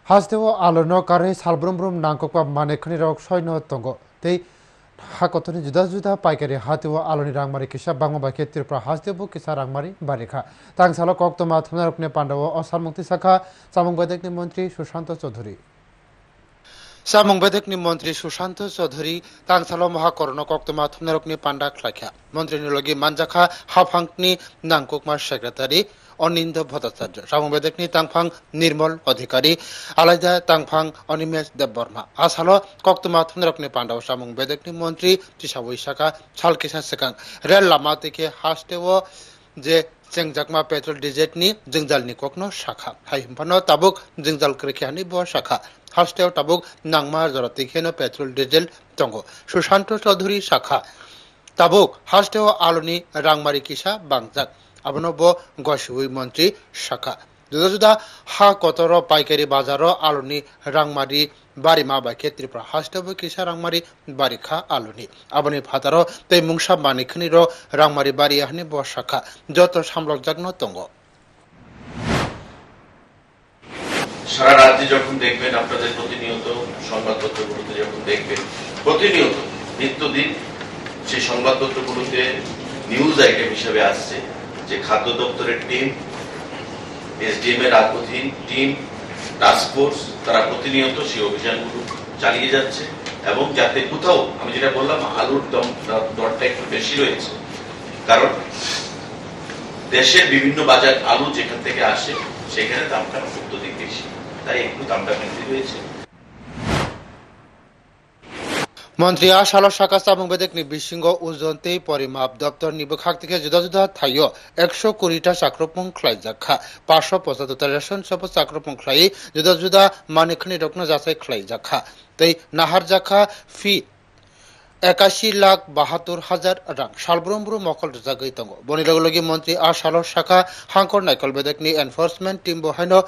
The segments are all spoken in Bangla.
Hasdewo alono kare salbrum nangkokpa manekhani rok soino tongo tei hakotoni juda paikari hatewo aloni rangmari kisa bangma baike Tripura Hasdewo kisa rangmari barikha tangsalo koktoma thumnarokne pandawo osalmukti sakha samung bedekni mantri Sushant Chaudhary Samung bedekni mantri Sushant Chaudhary tangsalo mahakorno koktoma thumnarokni panda khlaikha mantri nilogi manjakha hafangni nangkokma secretary অনিন্দ ভট্টাচার্য সামবেদকনি তাংফাং নির্মল অধিকারী আলাদা তাংফাং অনিমেষ দেববর্মা আসালো কক্তমা থুনরকনি পান্ডাও সামবেদকনি মন্ত্রী তিসাবই শাখা সালকেসা সেকাং রেল লামা থেকে হাসতেও যে চেংজাকমা পেট্রোল ডিজেটনি জংজালনি কখনো শাখা হাইমফানো তাবুক জংজাল ক্রেখিয়ানি ব শাখা হাসতেও তাবুক নাংমা জরতিখেনো পেট্রোল ডিজেল তঙ্গ সুশান্ত চৌধুরী শাখা তাবুক হাসতেও আলোনি রাংমারি কিসা বাংজাক আবনো ব গসুই মন্ত্রী শাখা जुदा हा कतर पाइकारी बाजार आलुनी रांगमारी बारिमा बाइके त्रिपुरा हास्टेबो किसा रांगमारी बारिखा आलुनी आबनि फातारो तै मुंसा मानिखनि रो रांगमारी बारि हानि ब शाखा যত সামলক জাগনো তঙ্গ সারা রাজ্যে যখন দেখবেন আপনাদের প্রতিনিয়ত সংবাদপত্রগুলোতে যখন দেখবেন প্রতিনিয়ত নিত্যদিন সেই সংবাদপত্রগুলোতে নিউজ আইটেম হিসেবে আসছে যে খাদ্য দপ্তরের টিম এসডিএম এর আধিকারিক টিম টাস্ক ফোর্স তারা প্রতিনিয়ত সেই অভিযানগুলো চালিয়ে যাচ্ছে এবং যাতে কোথাও আমি যেটা বললাম আলুর দরটা একটু বেশি রয়েছে কারণ দেশের বিভিন্ন বাজার আলু যেখান থেকে আসে সেখানে দামটা অত্যধিক বেশি তাই একটু দামটা বৃদ্ধি হয়েছে মন্ত্রী আশাল শাখা সামং বেদেকনি বিশিঙ্গ উজন্তে পরিমাপ দপ্তর নিবখাক থেকে जुदा थायो 120টা চাকরপং খ্লাইজাখা 575 রেশন সব চাকরপং খ্লাই जुदा मानिखनि रखनो जासाय ख्लाइजाखा तै नाहार जाखा फी 81,72,000 रां सालब्रमब्रु मकल जागै दङ बनि लगलगि मन्त्रि आशाल शाखा हांकर नायकल बेदेकनि एनफोर्समेन्ट टीम बहायनो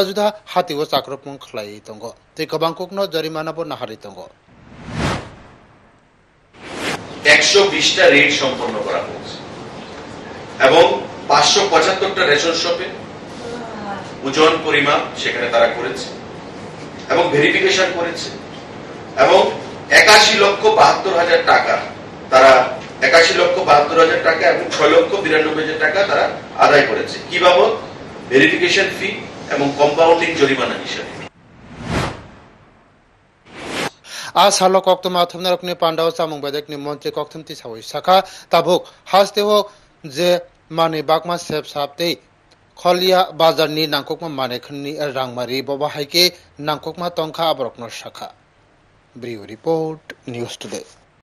जुदा हातिव चाकरपं ख्लाई दङ तै गोबांकनो जरिमानाबो नाहारि दङ 120টা রেড সম্পন্ন করা হয়েছে এবং 575টা রেশন শপে ওজন পরিমাপ সেখানে তারা করেছে এবং ভেরিফিকেশন করেছে এবং 81,72,000 টাকা তারা 81,72,000 টাকা এবং 6,92,000 টাকা তারা আদায় করেছে কি বাবদ ভেরিফিকেশন ফি এবং কম্পাউন্ডিং জরিমানা হিসেবে आसालो कक्तमा थुमनारकनि पांडाव सामung बेदेकनि मन्त्रि कक्तमति सावै शाखा ताबुक हास्तेवो जे माने बागमा सेब साबते खलिया बाजारनि नांककमा मानेखनि रांमारि बबाहायके नांककमा तंखा आबरकनो शाखा ब्रिउ रिपोर्ट न्यूज टुडे